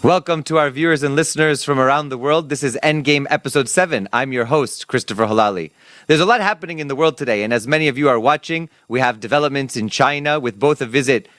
Welcome to our viewers and listeners from around the world. This is Endgame Episode 7. I'm your host, Christopher Halali. There's a lot happening in the world today, and as many of you are watching, we have developments in China with both a visit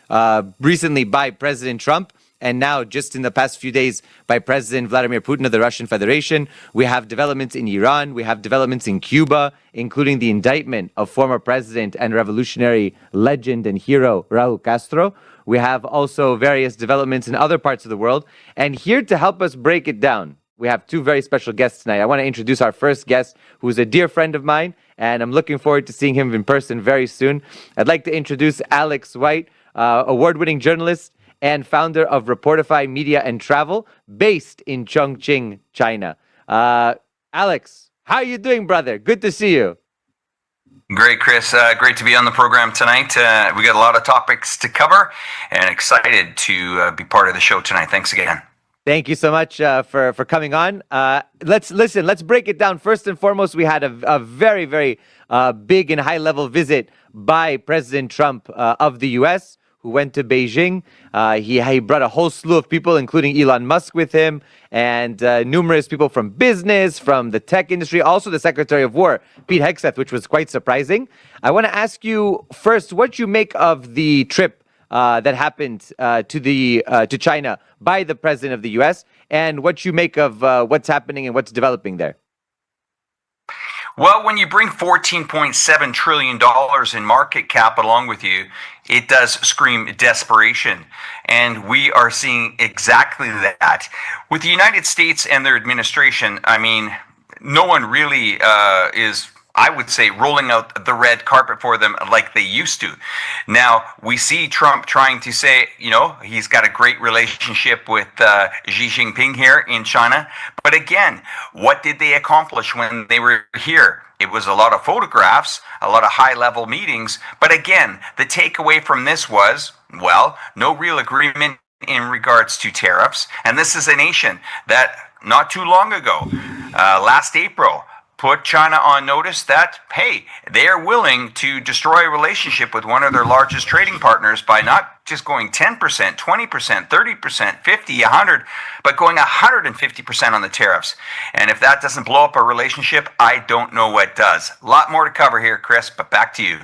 recently by President Trump and now, just in the past few days, by President Vladimir Putin of the Russian Federation. We have developments in Iran. We have developments in Cuba, including the indictment of former president and revolutionary legend and hero Raul Castro. We have also various developments in other parts of the world. And here to help us break it down, we have two very special guests tonight. I want to introduce our first guest, who is a dear friend of mine, and I'm looking forward to seeing him in person very soon. I'd like to introduce Alex White, award-winning journalist and founder of Reporterfy Media and Travel, based in Chongqing, China. Alex, how are you doing, brother? Good to see you. Great, Chris. Great to be on the program tonight. We got a lot of topics to cover and excited to be part of the show tonight. Thanks again. Thank you so much for coming on. Let's break it down. First and foremost, we had a very, very big and high-level visit by President Trump of the U.S., who went to Beijing. He brought a whole slew of people, including Elon Musk with him, and numerous people from business, from the tech industry, also the Secretary of War, Pete Hegseth, which was quite surprising. I want to ask you first what you make of the trip that happened to China by the President of the U.S., and what you make of what's happening and what's developing there. Well, when you bring $14.7 trillion in market cap along with you, it does scream desperation. And we are seeing exactly that. With the United States and their administration, I mean, no one really is, I would say, rolling out the red carpet for them like they used to. Now, we see Trump trying to say, you know, he's got a great relationship with Xi Jinping here in China. But again, what did they accomplish when they were here? It was a lot of photographs, a lot of high-level meetings. But again, the takeaway from this was, well, no real agreement in regards to tariffs. And this is a nation that not too long ago, last April, put China on notice that, hey, they are willing to destroy a relationship with one of their largest trading partners by not just going 10%, 20%, 30%, 50, 100, but going 150% on the tariffs. And if that doesn't blow up a relationship, I don't know what does. A lot more to cover here, Chris, but back to you.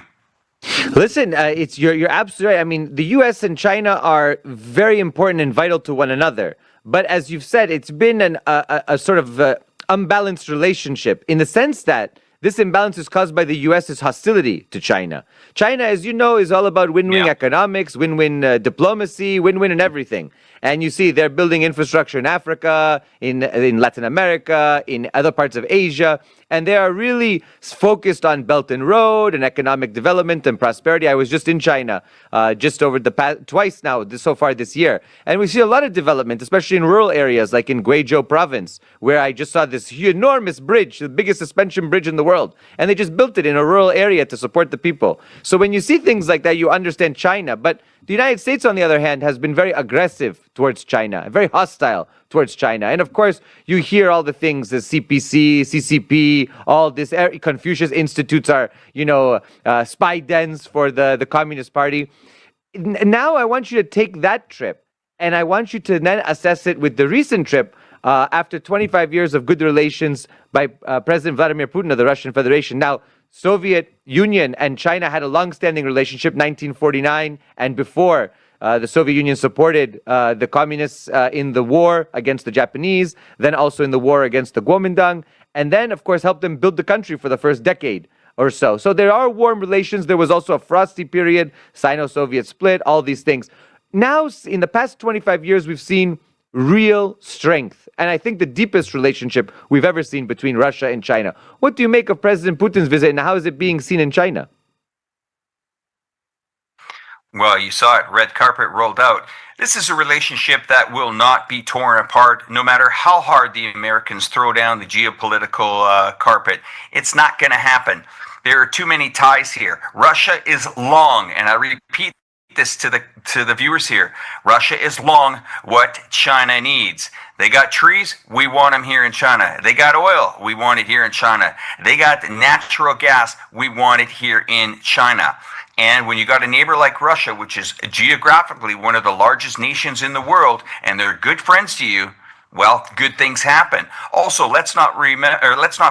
Listen, you're absolutely right. I mean, the U.S. and China are very important and vital to one another. But as you've said, it's been a sort of unbalanced relationship in the sense that this imbalance is caused by the U.S.'s hostility to China. China, as you know, is all about win-win economics, win-win diplomacy, win-win in everything. And you see they're building infrastructure in Africa, in Latin America, in other parts of Asia. And they are really focused on Belt and Road and economic development and prosperity. I was just in China just over the past twice now, so far this year. And we see a lot of development, especially in rural areas like in Guizhou province, where I just saw this enormous bridge, the biggest suspension bridge in the world. And they just built it in a rural area to support the people. So when you see things like that, you understand China. But the United States, on the other hand, has been very aggressive towards China, very hostile towards China. And of course, you hear all the things, the CPC, CCP, all this, Confucius Institutes are, spy dens for the Communist Party. Now I want you to take that trip, and I want you to then assess it with the recent trip after 25 years of good relations by President Vladimir Putin of the Russian Federation. Now, Soviet Union and China had a long-standing relationship, 1949 and before. The Soviet Union supported the communists in the war against the Japanese, then also in the war against the Kuomintang, and then, of course, helped them build the country for the first decade or so. So there are warm relations. There was also a frosty period, Sino-Soviet split, all these things. Now, in the past 25 years, we've seen real strength, and I think the deepest relationship we've ever seen between Russia and China. What do you make of President Putin's visit, and how is it being seen in China? Well, you saw it, red carpet rolled out. This is a relationship that will not be torn apart, no matter how hard the Americans throw down the geopolitical carpet. It's not going to happen. There are too many ties here. Russia is long, and I repeat this to the viewers here. Russia is long what China needs. They got trees, we want them here in China. They got oil, we want it here in China. They got natural gas, we want it here in China. And when you got a neighbor like Russia, which is geographically one of the largest nations in the world, and they're good friends to you, well, good things happen. Also, let's not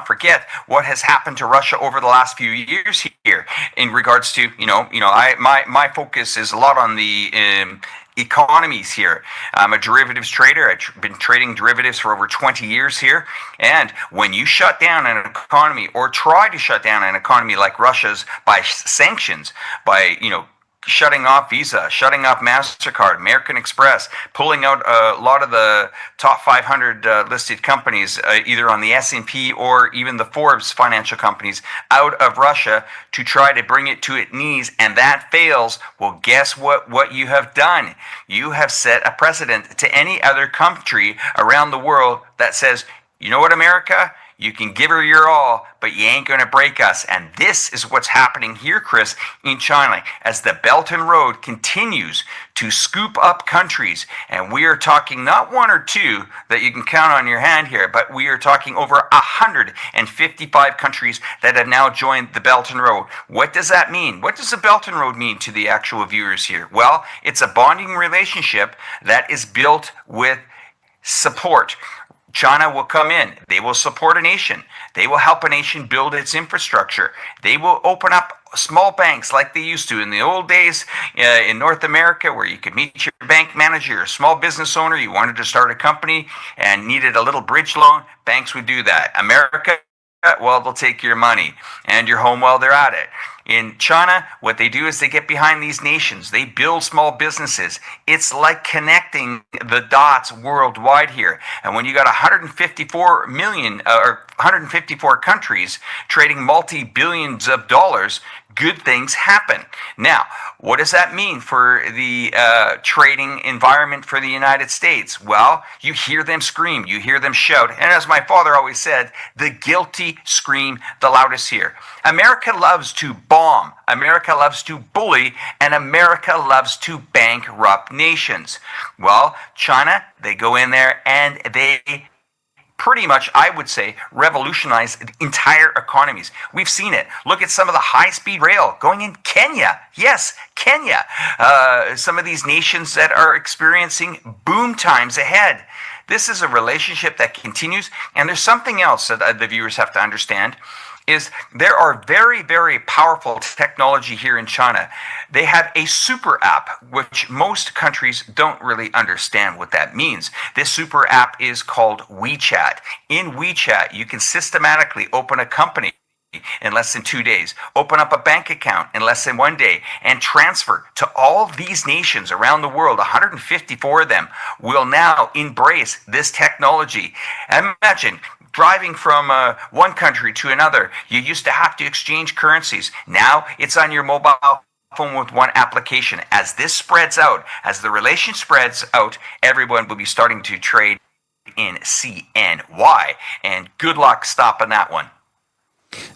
forget what has happened to Russia over the last few years here in regards to, my focus is a lot on the economies here. I'm a derivatives trader. I've been trading derivatives for over 20 years here. And when you shut down an economy or try to shut down an economy like Russia's by sanctions, by, shutting off Visa, shutting off MasterCard, American Express, pulling out a lot of the top 500 listed companies, either on the S&P or even the Forbes financial companies, out of Russia to try to bring it to its knees, and that fails, well, guess what you have done? You have set a precedent to any other country around the world that says, you know what, America? You can give her your all, but you ain't going to break us. And this is what's happening here, Chris, in China, as the Belt and Road continues to scoop up countries. And we are talking not one or two that you can count on your hand here, but we are talking over 155 countries that have now joined the Belt and Road. What does that mean? What does the Belt and Road mean to the actual viewers here? Well, it's a bonding relationship that is built with support. China will come in. They will support a nation. They will help a nation build its infrastructure. They will open up small banks like they used to in the old days in North America, where you could meet your bank manager, you're a small business owner, you wanted to start a company and needed a little bridge loan. Banks would do that. America, well, they'll take your money and your home while they're at it. In China, what they do is they get behind these nations. They build small businesses. It's like connecting the dots worldwide here. And when you got 154 million or 154 countries trading multi-billions of dollars, good things happen. Now, what does that mean for the trading environment for the United States? Well, you hear them scream, you hear them shout, and as my father always said, the guilty scream the loudest here. America loves to bomb, America loves to bully, and America loves to bankrupt nations. Well, China, they go in there and they pretty much, I would say, revolutionize entire economies. We've seen it. Look at some of the high-speed rail going in Kenya. Yes, Kenya. Some of these nations that are experiencing boom times ahead. This is a relationship that continues, and there's something else that the viewers have to understand. Is there are very, very powerful technology here in China. They have a super app, which most countries don't really understand what that means. This super app is called WeChat. In WeChat, you can systematically open a company in less than 2 days, open up a bank account in less than 1 day, and transfer to all these nations around the world. 154 of them will now embrace this technology. Imagine driving from one country to another. You used to have to exchange currencies. Now it's on your mobile phone with one application. As this spreads out, as the relation spreads out, everyone will be starting to trade in CNY. And good luck stopping that one.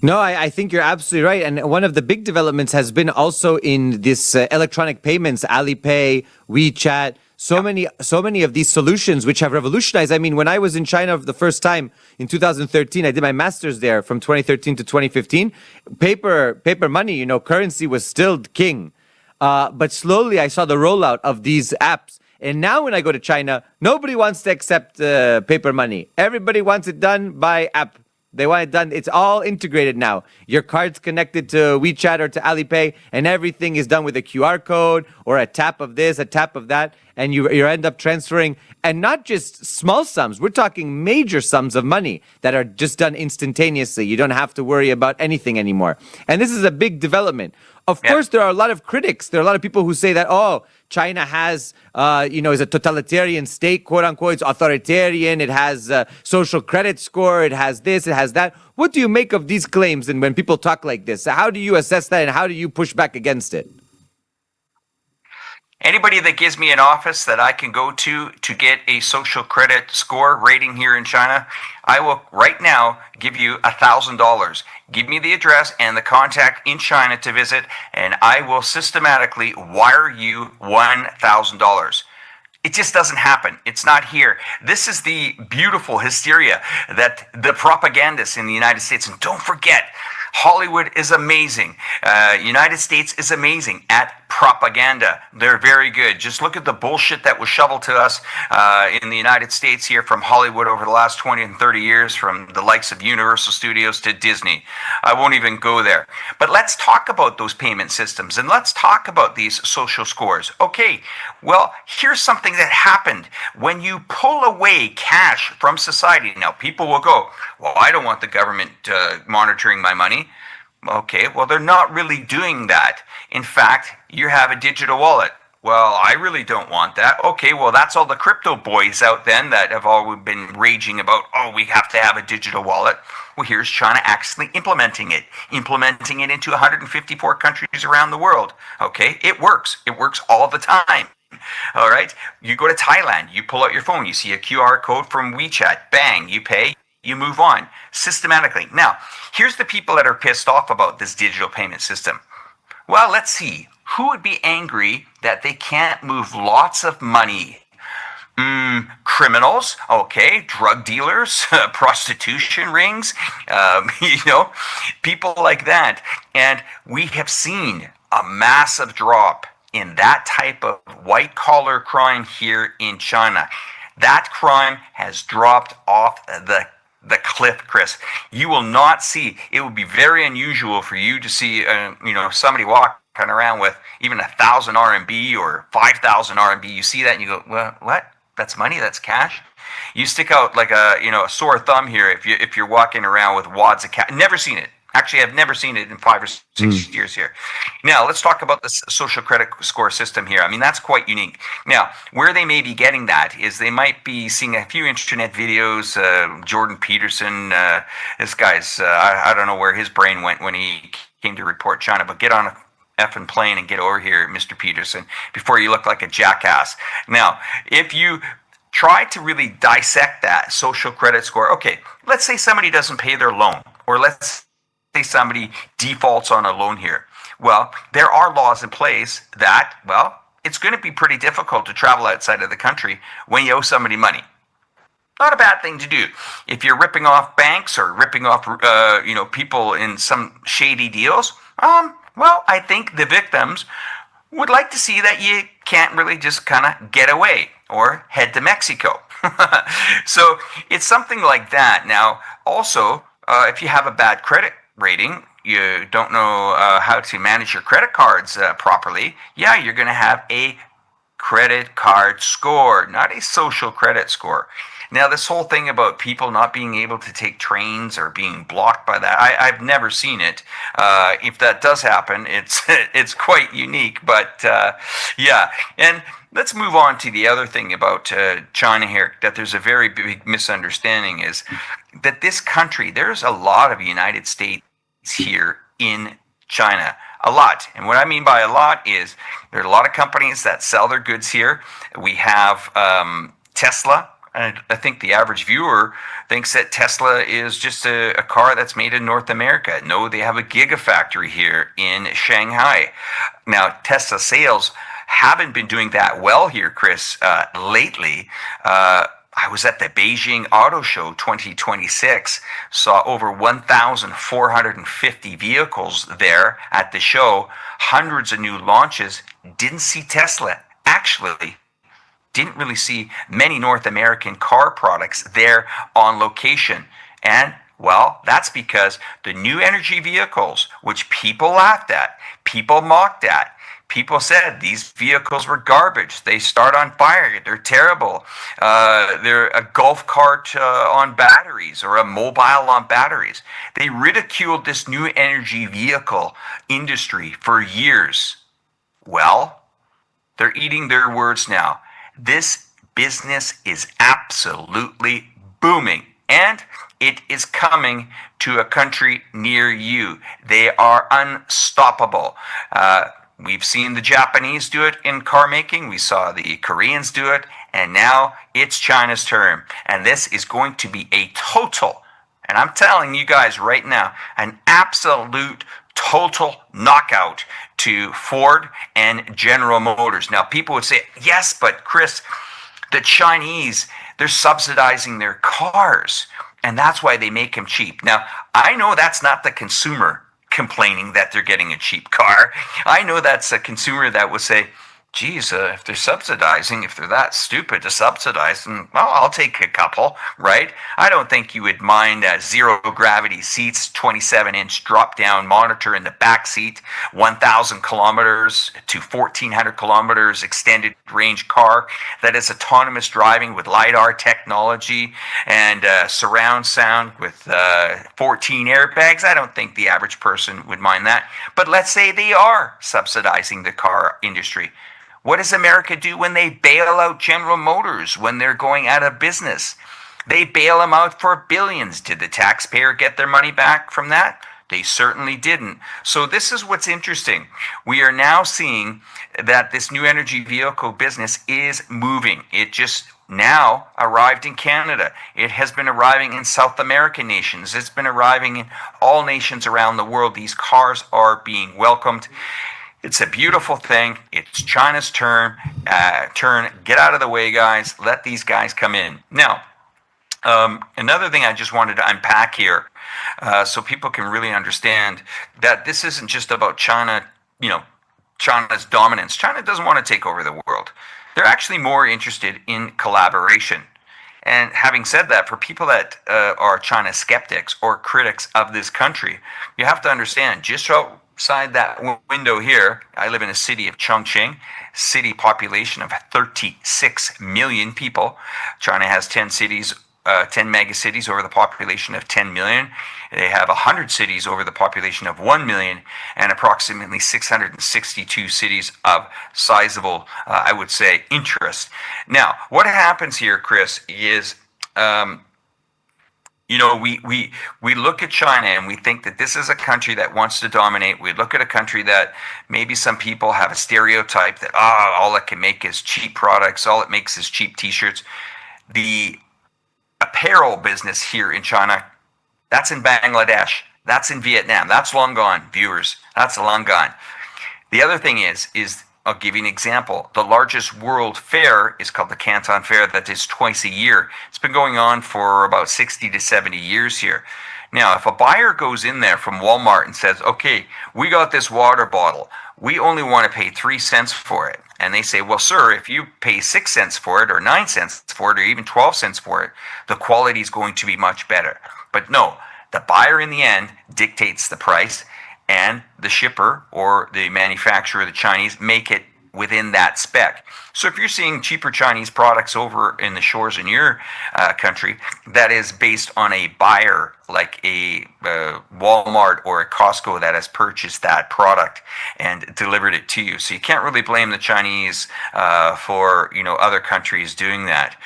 No, I think you're absolutely right. And one of the big developments has been also in this electronic payments, Alipay, WeChat, so many of these solutions which have revolutionized. I mean, when I was in China for the first time in 2013, I did my master's there from 2013 to 2015. Paper money, currency was still king. But slowly I saw the rollout of these apps. And now when I go to China, nobody wants to accept paper money. Everybody wants it done by app. They want it done. It's all integrated now. Your card's connected to WeChat or to Alipay, and everything is done with a QR code or a tap of this, a tap of that, and you end up transferring, and not just small sums. We're talking major sums of money that are just done instantaneously. You don't have to worry about anything anymore. And this is a big development. Of course, there are a lot of critics. There are a lot of people who say that, China has, is a totalitarian state, quote unquote. It's authoritarian. It has a social credit score. It has this. It has that. What do you make of these claims? And when people talk like this, how do you assess that, and how do you push back against it? Anybody that gives me an office that I can go to get a social credit score rating here in China, I will right now give you $1,000. Give me the address and the contact in China to visit, and I will systematically wire you $1,000. It just doesn't happen. It's not here. This is the beautiful hysteria that the propagandists in the United States, and don't forget, Hollywood is amazing. United States is amazing at propaganda. They're very good. Just look at the bullshit that was shoveled to us in the United States here from Hollywood over the last 20 and 30 years, from the likes of Universal Studios to Disney. I won't even go there. But let's talk about those payment systems, and let's talk about these social scores. Okay, well, here's something that happened. When you pull away cash from society, now people will go, well, I don't want the government monitoring my money. Okay, well, they're not really doing that. In fact, you have a digital wallet. Well, I really don't want that. Okay, well, that's all the crypto boys out then that have all been raging about, oh, we have to have a digital wallet. Well, here's China actually implementing it into 154 countries around the world. Okay, it works. It works all the time. All right, you go to Thailand, you pull out your phone, you see a QR code from WeChat, bang, you pay, you move on systematically. Now, here's the people that are pissed off about this digital payment system. Well, let's see. Who would be angry that they can't move lots of money? Criminals, okay, drug dealers, prostitution rings, people like that. And we have seen a massive drop in that type of white-collar crime here in China. That crime has dropped off the cliff, Chris. You will not see, it would be very unusual for you to see, somebody walking around with even 1,000 RMB or 5,000 RMB. You see that and you go, well, what? That's money? That's cash? You stick out like a sore thumb here if you're walking around with wads of cash. Never seen it. Actually, I've never seen it in 5 or 6 years here. Now, let's talk about the social credit score system here. I mean, that's quite unique. Now, where they may be getting that is they might be seeing a few internet videos. Jordan Peterson, this guy's, I don't know where his brain went when he came to report China, but get on a effing plane and get over here, Mr. Peterson, before you look like a jackass. Now, if you try to really dissect that social credit score, okay, let's say somebody doesn't pay their loan, or let's say somebody defaults on a loan here. Well, there are laws in place that, well, it's going to be pretty difficult to travel outside of the country when you owe somebody money. Not a bad thing to do. If you're ripping off banks or ripping off, people in some shady deals, well, I think the victims would like to see that you can't really just kind of get away or head to Mexico. So it's something like that. Now, also, if you have a bad credit rating, you don't know how to manage your credit cards properly, yeah, you're going to have a credit card score, not a social credit score. Now, this whole thing about people not being able to take trains or being blocked by that, I've never seen it. If that does happen, it's quite unique. But yeah, and let's move on to the other thing about China here, that there's a very big misunderstanding is that this country, there's a lot of United States here in China. A lot. And what I mean by a lot is there are a lot of companies that sell their goods here. We have Tesla. And I think the average viewer thinks that Tesla is just a car that's made in North America. No, they have a gigafactory here in Shanghai. Now, Tesla sales haven't been doing that well here, Chris, lately. I was at the Beijing Auto Show 2026, saw over 1,450 vehicles there at the show, hundreds of new launches, didn't see Tesla. Actually, didn't really see many North American car products there on location. And, well, that's because the new energy vehicles, which people laughed at, people mocked at, people said these vehicles were garbage. They start on fire. They're terrible. They're a golf cart on batteries or a mobile on batteries. They ridiculed this new energy vehicle industry for years. Well, they're eating their words now. This business is absolutely booming, and it is coming to a country near you. They are unstoppable. We've seen the Japanese do it in car making. We saw the Koreans do it, and now it's China's turn. And this is going to be a total, and I'm telling you guys right now, an absolute total knockout to Ford and General Motors. Now, people would say, yes, but Chris, the Chinese, they're subsidizing their cars. And that's why they make them cheap. Now, I know that's not the consumer complaining that they're getting a cheap car. I know that's a consumer that would say, geez, if they're subsidizing, if they're that stupid to subsidize, then well, I'll take a couple, right? I don't think you would mind zero gravity seats, 27-inch drop-down monitor in the back seat, 1,000 kilometers to 1,400 kilometers extended range car that is autonomous driving with LiDAR technology and surround sound with 14 airbags. I don't think the average person would mind that. But let's say they are subsidizing the car industry. What does America do when they bail out General Motors when they're going out of business? They bail them out for billions. Did the taxpayer get their money back from that? They certainly didn't. So this is what's interesting. We are now seeing that this new energy vehicle business is moving. It just now arrived in Canada. It has been arriving in South American nations. It's been arriving in all nations around the world. These cars are being welcomed. It's a beautiful thing. It's China's turn. Get out of the way, guys. Let these guys come in. Now, another thing I just wanted to unpack here, so people can really understand that this isn't just about China, China's dominance. China doesn't want to take over the world. They're actually more interested in collaboration. And having said that, for people that are China skeptics or critics of this country, you have to understand just outside that window here, I live in a city of Chongqing, city population of 36 million people. China has 10 cities, 10 mega cities over the population of 10 million. They have 100 cities over the population of 1 million and approximately 662 cities of sizable, I would say, interest. Now, what happens here, Chris, is we look at China and we think that this is a country that wants to dominate. We look at a country that maybe some people have a stereotype that all it can make is cheap products, all it makes is cheap t-shirts. The apparel business here in China, that's in Bangladesh, that's in Vietnam, that's long gone, viewers, that's long gone. The other thing is I'll give you an example. The largest world fair is called the Canton Fair. That is twice a year. It's been going on for about 60 to 70 years here. Now, if a buyer goes in there from Walmart and says, okay, we got this water bottle, we only want to pay 3 cents for it. And they say, well, sir, if you pay 6 cents for it or 9 cents for it or even 12 cents for it, the quality is going to be much better. But no, the buyer in the end dictates the price, and the shipper or the manufacturer, the Chinese, make it within that spec. So if you're seeing cheaper Chinese products over in the shores in your country, that is based on a buyer like a Walmart or a Costco that has purchased that product and delivered it to you. So you can't really blame the Chinese for other countries doing that.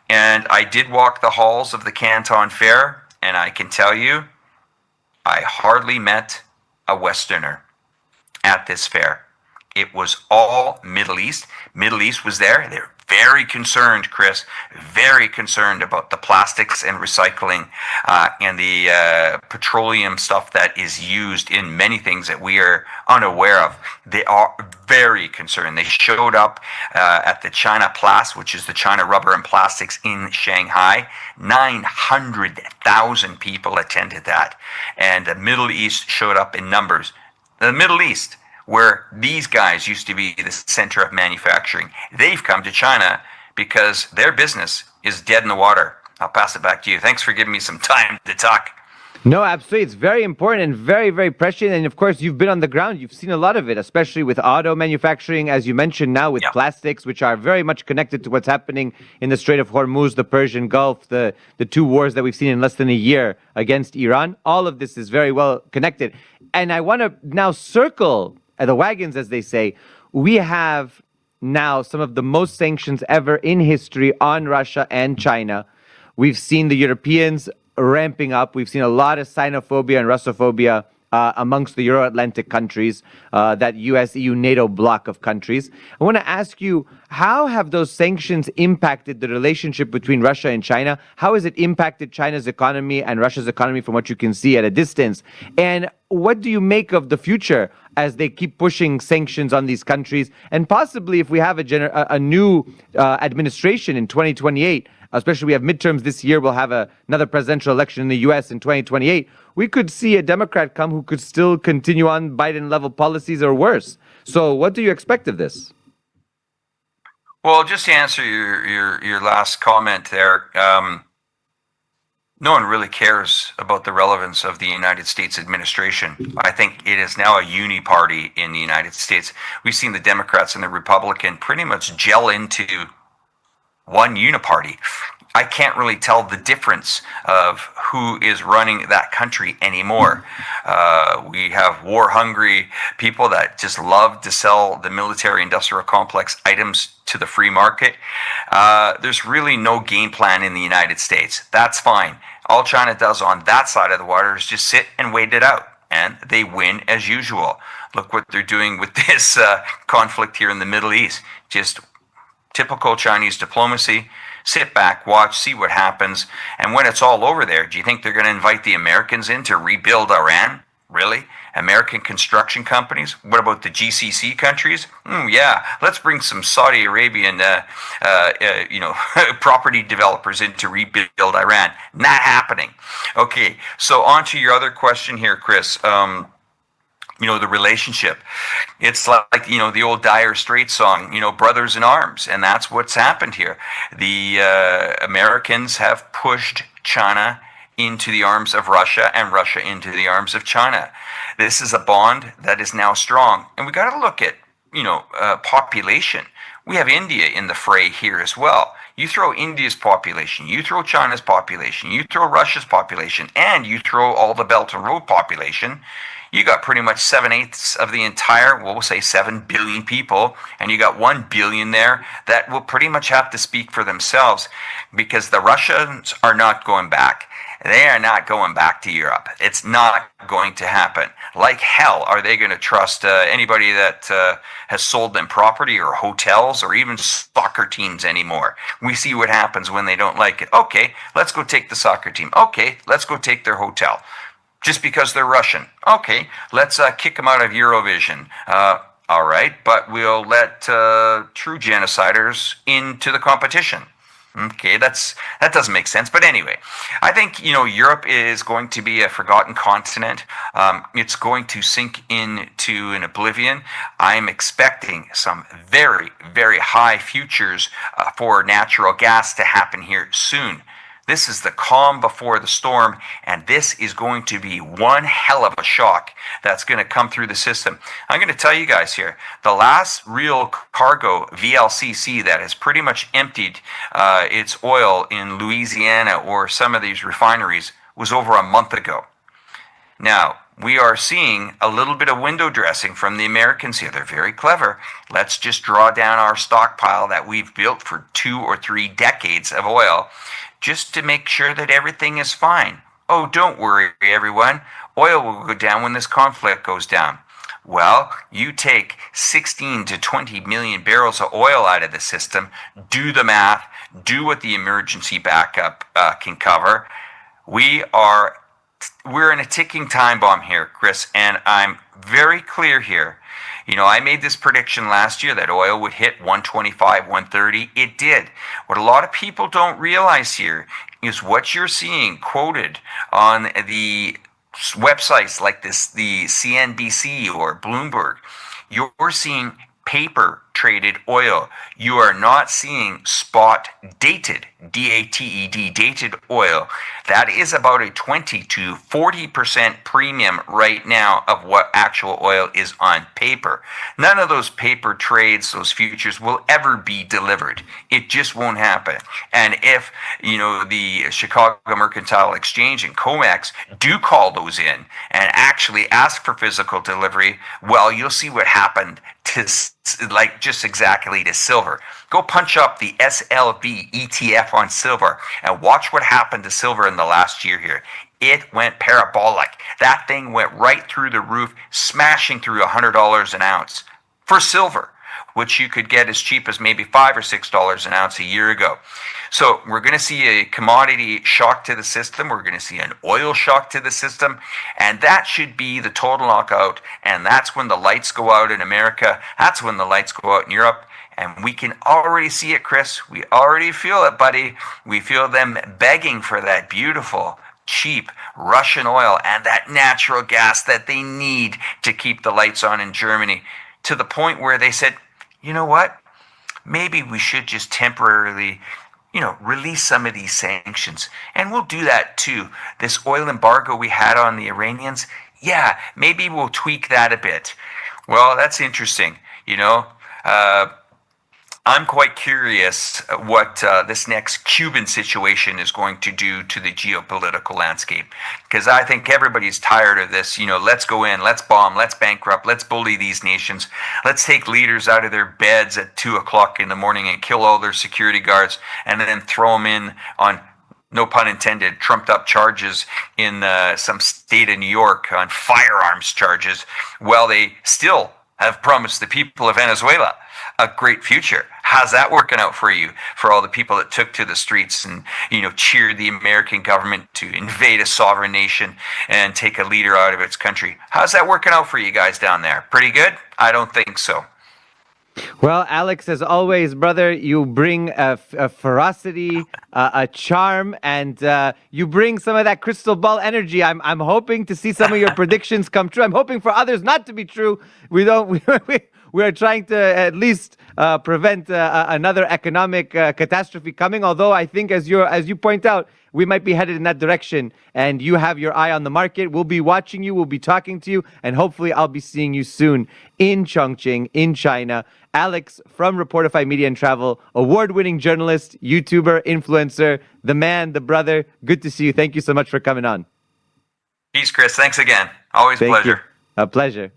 And I did walk the halls of the Canton Fair, and I can tell you, I hardly met a Westerner at this fair. It was all Middle East. Middle East was there. They're very concerned, Chris, very concerned about the plastics and recycling and the petroleum stuff that is used in many things that we are unaware of. They are very concerned. They showed up at the China Place, which is the China Rubber and Plastics in Shanghai. 900,000 people attended that. And the Middle East showed up in numbers. The Middle East, where these guys used to be the center of manufacturing, they've come to China because their business is dead in the water. I'll pass it back to you. Thanks for giving me some time to talk. No, absolutely. It's very important and very, very prescient. And of course, you've been on the ground. You've seen a lot of it, especially with auto manufacturing, as you mentioned now, with plastics, which are very much connected to what's happening in the Strait of Hormuz, the Persian Gulf, the two wars that we've seen in less than a year against Iran. All of this is very well connected. And I want to now circle the wagons, as they say. We have now some of the most sanctions ever in history on Russia and China. We've seen the Europeans ramping up. We've seen a lot of Sinophobia and Russophobia amongst the Euro-Atlantic countries, that US, EU, NATO bloc of countries. I want to ask you, how have those sanctions impacted the relationship between Russia and China? How has it impacted China's economy and Russia's economy from what you can see at a distance? And what do you make of the future as they keep pushing sanctions on these countries? And possibly if we have a new administration in 2028, especially we have midterms this year, we'll have another presidential election in the US in 2028, we could see a Democrat come who could still continue on Biden-level policies or worse. So what do you expect of this? Well, just to answer your last comment there, no one really cares about the relevance of the United States administration. I think it is now a uni-party in the United States. We've seen the Democrats and the Republican pretty much gel into one uniparty. I can't really tell the difference of who is running that country anymore. We have war-hungry people that just love to sell the military-industrial complex items to the free market. There's really no game plan in the United States. That's fine. All China does on that side of the water is just sit and wait it out, and they win as usual. Look what they're doing with this conflict here in the Middle East. Just typical Chinese diplomacy. Sit back, watch, see what happens. And when it's all over there, do you think they're going to invite the Americans in to rebuild Iran? Really? American construction companies? What about the GCC countries? Yeah, let's bring some Saudi Arabian, property developers in to rebuild Iran. Not happening. Okay, so on to your other question here, Chris. The relationship. It's like, the old Dire Straits song, brothers in arms. And that's what's happened here. The Americans have pushed China into the arms of Russia and Russia into the arms of China. This is a bond that is now strong. And we got to look at, population. We have India in the fray here as well. You throw India's population, you throw China's population, you throw Russia's population, and you throw all the Belt and Road population, you got pretty much 7/8 of the entire, we'll say 7 billion people, and you got 1 billion there that will pretty much have to speak for themselves, because the Russians are not going back. They are not going back to Europe. It's not going to happen. Like hell, are they going to trust anybody that has sold them property or hotels or even soccer teams anymore? We see what happens when they don't like it. Okay, let's go take the soccer team. Okay, let's go take their hotel. Just because they're Russian. Okay, let's kick them out of Eurovision. All right, but we'll let true genociders into the competition. Okay, that doesn't make sense. But anyway, I think, Europe is going to be a forgotten continent. It's going to sink into an oblivion. I'm expecting some very, very high futures for natural gas to happen here soon. This is the calm before the storm, and this is going to be one hell of a shock that's going to come through the system. I'm going to tell you guys here, the last real cargo VLCC that has pretty much emptied its oil in Louisiana or some of these refineries was over a month ago. Now, we are seeing a little bit of window dressing from the Americans here. They're very clever. Let's just draw down our stockpile that we've built for 2 or 3 decades of oil, just to make sure that everything is fine. Oh, don't worry, everyone. Oil will go down when this conflict goes down. Well, you take 16 to 20 million barrels of oil out of the system, do the math, do what the emergency backup can cover. We're in a ticking time bomb here, Chris, and I'm very clear here. I made this prediction last year that oil would hit 125, 130. It did. What a lot of people don't realize here is what you're seeing quoted on the websites like the CNBC or Bloomberg. You're seeing paper traded oil. You are not seeing spot dated, DATED, dated oil. That is about a 20 to 40% premium right now of what actual oil is on paper. None of those paper trades, those futures, will ever be delivered. It just won't happen. And if, the Chicago Mercantile Exchange and COMEX do call those in and actually ask for physical delivery, well, you'll see what happened to just exactly to silver. Go punch up the SLV ETF on silver and watch what happened to silver in the last year here. It went parabolic. That thing went right through the roof, smashing through $100 an ounce for silver, which you could get as cheap as maybe $5 or $6 an ounce a year ago. So we're going to see a commodity shock to the system. We're going to see an oil shock to the system. And that should be the total knockout. And that's when the lights go out in America. That's when the lights go out in Europe. And we can already see it, Chris. We already feel it, buddy. We feel them begging for that beautiful, cheap Russian oil and that natural gas that they need to keep the lights on in Germany, to the point where they said, you know what? Maybe we should just temporarily, release some of these sanctions. And we'll do that too. This oil embargo we had on the Iranians, yeah, maybe we'll tweak that a bit. Well, that's interesting. I'm quite curious what this next Cuban situation is going to do to the geopolitical landscape, because I think everybody's tired of this. Let's go in, let's bomb, let's bankrupt, let's bully these nations, let's take leaders out of their beds at 2 o'clock in the morning and kill all their security guards, and then throw them in on, no pun intended, trumped up charges in some state of New York on firearms charges, while they still have promised the people of Venezuela a great future. How's that working out for you? For all the people that took to the streets and, cheered the American government to invade a sovereign nation and take a leader out of its country. How's that working out for you guys down there? Pretty good? I don't think so. Well, Alex, as always, brother, you bring a ferocity, a charm, and you bring some of that crystal ball energy. I'm hoping to see some of your predictions come true. I'm hoping for others not to be true. We are trying to at least prevent another economic catastrophe coming. Although I think, as you point out, we might be headed in that direction, and you have your eye on the market. We'll be watching you, we'll be talking to you, and hopefully I'll be seeing you soon in Chongqing, in China. Alex from Reporterfy Media and Travel, award-winning journalist, YouTuber, influencer, the man, the brother. Good to see you. Thank you so much for coming on. Peace, Chris. Thanks again. Always a pleasure. A pleasure.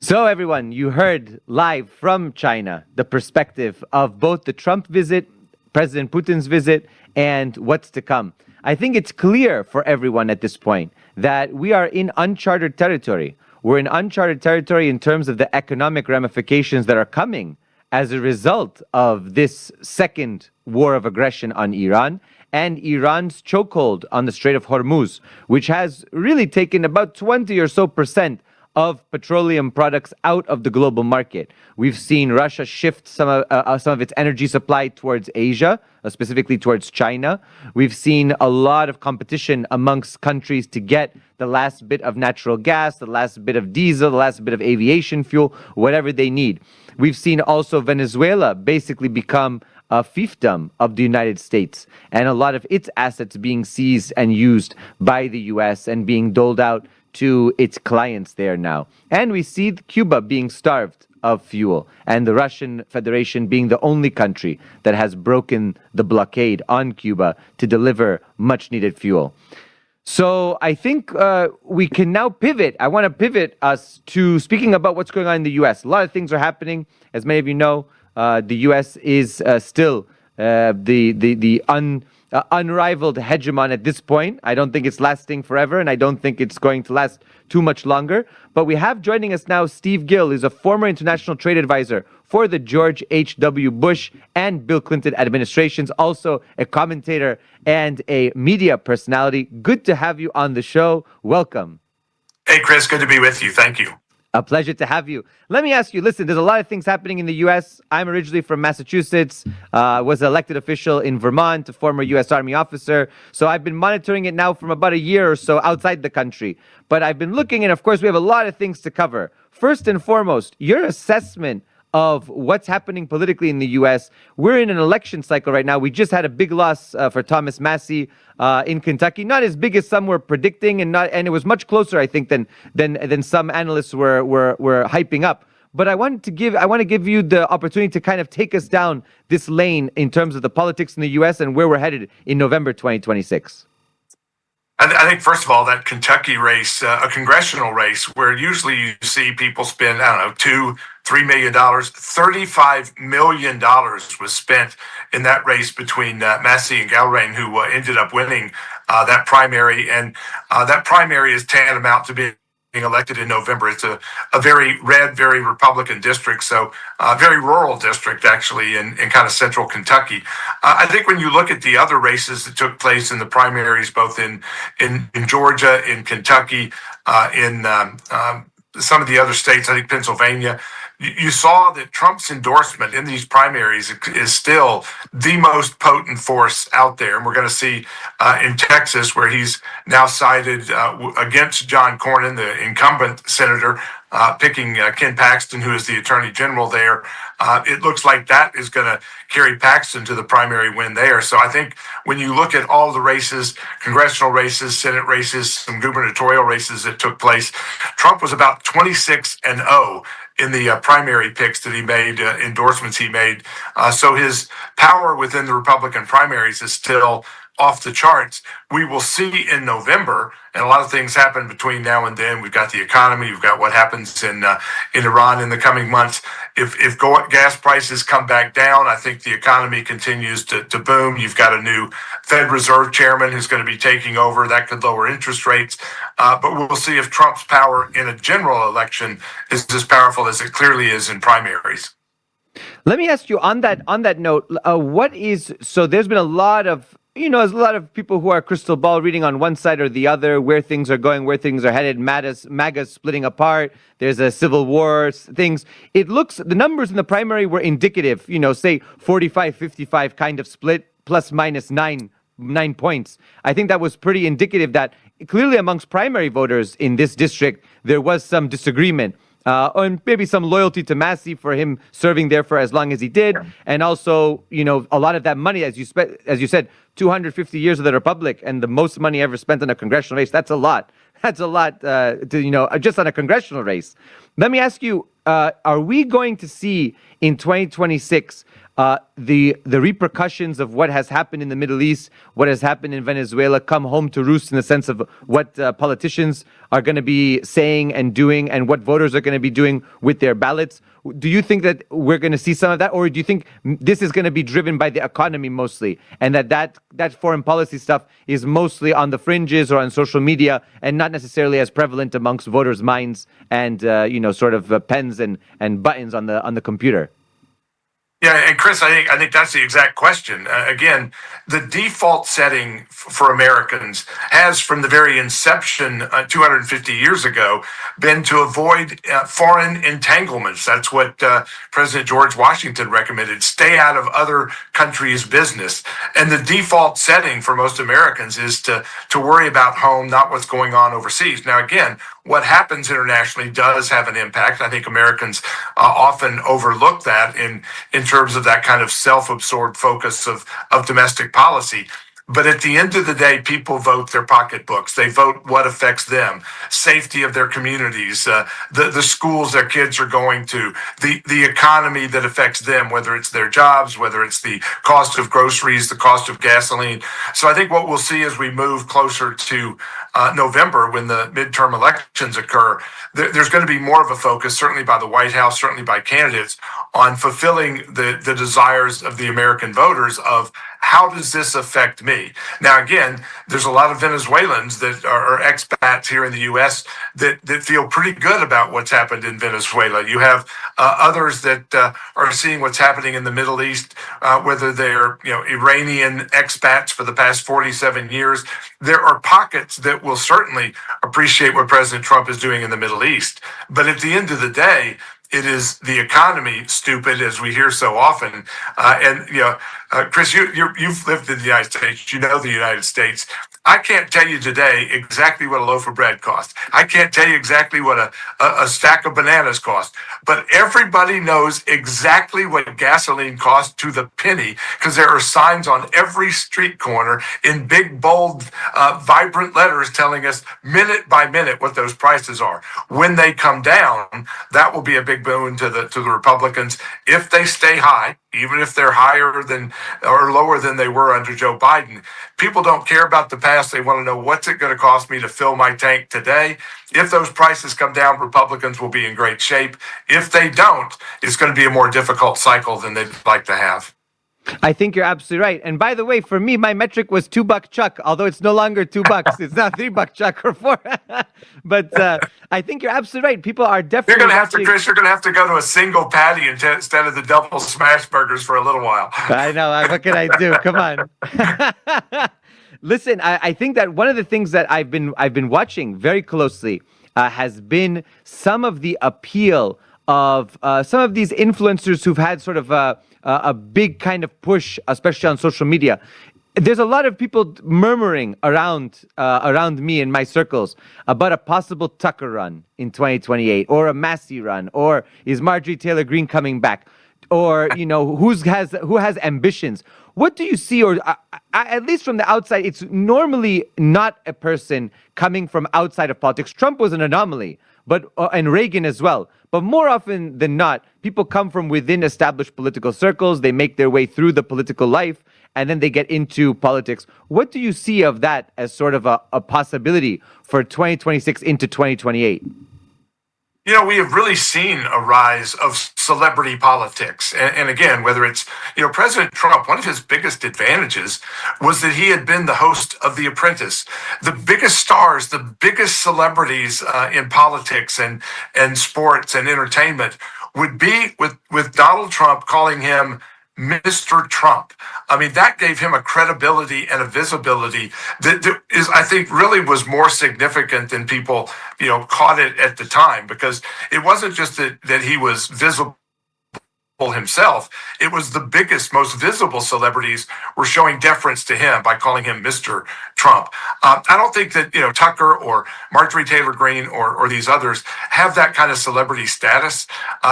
So everyone, you heard live from China the perspective of both the Trump visit, President Putin's visit, and what's to come. I think it's clear for everyone at this point that we are in uncharted territory. We're in uncharted territory in terms of the economic ramifications that are coming as a result of this second war of aggression on Iran and Iran's chokehold on the Strait of Hormuz, which has really taken about 20 or so percent of petroleum products out of the global market. We've seen Russia shift some of its energy supply towards Asia, specifically towards China. We've seen a lot of competition amongst countries to get the last bit of natural gas, the last bit of diesel, the last bit of aviation fuel, whatever they need. We've seen also Venezuela basically become a fiefdom of the United States, and a lot of its assets being seized and used by the US and being doled out to its clients there now. And we see Cuba being starved of fuel, and the Russian Federation being the only country that has broken the blockade on Cuba to deliver much needed fuel. So I think we can now pivot. I want to pivot us to speaking about what's going on in the US. A lot of things are happening. As many of you know, the US is still the unrivaled hegemon at this point. I don't think it's lasting forever, and I don't think it's going to last too much longer. But we have joining us now Steve Gill, who's a former international trade advisor for the George H.W. Bush and Bill Clinton administrations, also a commentator and a media personality. Good to have you on the show. Welcome. Hey, Chris, good to be with you. Thank you. A pleasure to have you. Let me ask you, listen, there's a lot of things happening in the U.S. I'm originally from Massachusetts, was an elected official in Vermont, a former U.S. Army officer. So I've been monitoring it now from about a year or so outside the country. But I've been looking, and of course, we have a lot of things to cover. First and foremost, your assessment of what's happening politically in the U.S. We're in an election cycle right now. We just had a big loss for Thomas Massie in Kentucky. Not as big as some were predicting, and it was much closer, I think, than some analysts were hyping up. But I want to give you the opportunity to kind of take us down this lane in terms of the politics in the U.S. and where we're headed in November 2026. I think, first of all, that Kentucky race, a congressional race, where usually you see people spend, I don't know, $2-3 million, $35 million was spent in that race between Massie and Gilrain, who ended up winning that primary. And that primary is tantamount to being elected in November. It's a very red, very Republican district, so a very rural district, actually, in kind of central Kentucky. I think when you look at the other races that took place in the primaries, both in Georgia, in Kentucky, in some of the other states, I think Pennsylvania, you saw that Trump's endorsement in these primaries is still the most potent force out there. And we're going to see in Texas, where he's now sided against John Cornyn, the incumbent senator, picking Ken Paxton, who is the attorney general there. It looks like that is going to carry Paxton to the primary win there. So I think when you look at all the races, congressional races, Senate races, some gubernatorial races that took place, Trump was about 26-0 in the primary picks that he made, endorsements he made. So his power within the Republican primaries is still off the charts. We will see in November, and a lot of things happen between now and then. We've got the economy, we've got what happens in Iran in the coming months. If gas prices come back down, I think the economy continues to boom. You've got a new Fed Reserve chairman who's going to be taking over. That could lower interest rates. But we'll see if Trump's power in a general election is as powerful as it clearly is in primaries. Let me ask you on that note, so there's been a lot of there's a lot of people who are crystal ball reading on one side or the other, where things are going, where things are headed. MAGA's splitting apart. There's a civil war, things. It looks, the numbers in the primary were indicative, say 45-55 kind of split, plus minus nine points. I think that was pretty indicative that clearly amongst primary voters in this district, there was some disagreement. And maybe some loyalty to Massey for him serving there for as long as he did. And also, a lot of that money, as you said, 250 years of the Republic and the most money ever spent on a congressional race. That's a lot. That's a lot, just on a congressional race. Let me ask you, are we going to see in 2026 the repercussions of what has happened in the Middle East, what has happened in Venezuela, come home to roost in the sense of what politicians are going to be saying and doing, and what voters are going to be doing with their ballots? Do you think that we're going to see some of that, or do you think this is going to be driven by the economy mostly, and that foreign policy stuff is mostly on the fringes or on social media and not necessarily as prevalent amongst voters' minds and sort of pens and buttons on the computer? Yeah, and Chris, I think that's the exact question. Again, the default setting for Americans has, from the very inception 250 years ago, been to avoid foreign entanglements. That's what President George Washington recommended: stay out of other countries' business. And the default setting for most Americans is to worry about home, not what's going on overseas. Now, again, what happens internationally does have an impact. I think Americans often overlook that in terms of that kind of self-absorbed focus of domestic policy. But at the end of the day, people vote their pocketbooks. They vote what affects them: safety of their communities, the schools their kids are going to, the economy that affects them, whether it's their jobs, whether it's the cost of groceries, the cost of gasoline. So I think what we'll see as we move closer to November, when the midterm elections occur, there's going to be more of a focus, certainly by the White House, certainly by candidates, on fulfilling the desires of the American voters of, how does this affect me? Now, again, there's a lot of Venezuelans that are expats here in the U.S. that feel pretty good about what's happened in Venezuela. You have others that are seeing what's happening in the Middle East, whether they're Iranian expats for the past 47 years. There are pockets that will certainly appreciate what President Trump is doing in the Middle East. But at the end of the day, it is the economy, stupid, as we hear so often. Chris, you've lived in the United States. You know the United States. I can't tell you today exactly what a loaf of bread costs. I can't tell you exactly what a stack of bananas cost. But everybody knows exactly what gasoline costs to the penny, because there are signs on every street corner in big, bold, vibrant letters telling us minute by minute what those prices are. When they come down, that will be a big boon to the Republicans. If they stay high, even if they're higher than or lower than they were under Joe Biden, people don't care about the past. They want to know, what's it going to cost me to fill my tank today? If those prices come down, Republicans will be in great shape. If they don't, it's going to be a more difficult cycle than they'd like to have. I think you're absolutely right. And by the way, for me, my metric was $2 Chuck, although it's no longer $2. It's now $3 Chuck or $4. But I think you're absolutely right. People are definitely. You're going to have to, Chris. You're going to have to go to a single patty instead of the double smash burgers for a little while. I know. What can I do? Come on. Listen, I think that one of the things that I've been watching very closely has been some of the appeal of some of these influencers who've had sort of a big kind of push, especially on social media. There's a lot of people murmuring around me in my circles about a possible Tucker run in 2028, or a Massey run, or is Marjorie Taylor Greene coming back, or who has ambitions. What do you see, or at least from the outside, it's normally not a person coming from outside of politics. Trump was an anomaly, but and Reagan as well. But more often than not, people come from within established political circles. They make their way through the political life, and then they get into politics. What do you see of that as sort of a possibility for 2026 into 2028? We have really seen a rise of celebrity politics. And again, whether it's, President Trump, one of his biggest advantages was that he had been the host of The Apprentice. The biggest stars, the biggest celebrities in politics and sports and entertainment would be with Donald Trump calling him Mr. Trump. I mean, that gave him a credibility and a visibility that is, I think, really was more significant than people, caught it at the time, because it wasn't just that he was visible himself. It was the biggest, most visible celebrities were showing deference to him by calling him Mr. Trump. I don't think that Tucker or Marjorie Taylor Greene or these others have that kind of celebrity status.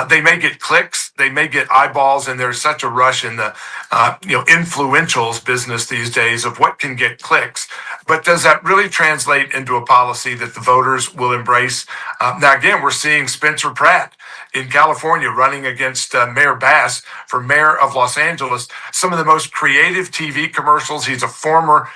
They may get clicks, they may get eyeballs, and there's such a rush in the influentials business these days of what can get clicks. But does that really translate into a policy that the voters will embrace? Now, again, we're seeing Spencer Pratt in California running against Mayor Bass for mayor of Los Angeles. Some of the most creative TV commercials. He's a former,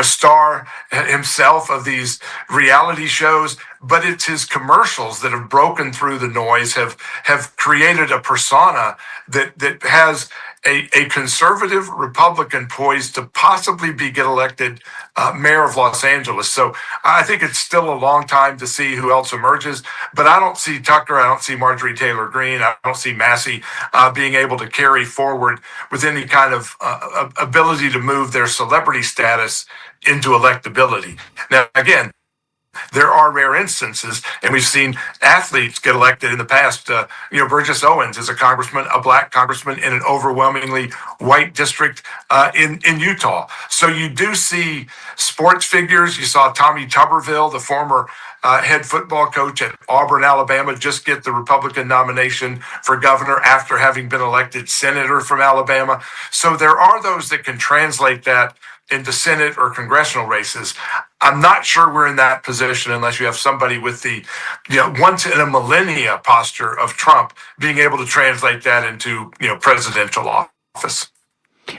star himself of these reality shows. But it's his commercials that have broken through the noise, have created a persona that has a conservative Republican poised to possibly get elected mayor of Los Angeles. So I think it's still a long time to see who else emerges. But I don't see Tucker, I don't see Marjorie Taylor Greene, I don't see Massey being able to carry forward with any kind of ability to move their celebrity status into electability. Now, again, there are rare instances, and we've seen athletes get elected in the past. Burgess Owens is a congressman, a black congressman in an overwhelmingly white district in Utah. So you do see sports figures. You saw Tommy Tuberville, the former head football coach at Auburn, Alabama, just get the Republican nomination for governor after having been elected senator from Alabama. So there are those that can translate that into Senate or congressional races. I'm not sure we're in that position unless you have somebody with the once in a millennia posture of Trump being able to translate that into presidential office.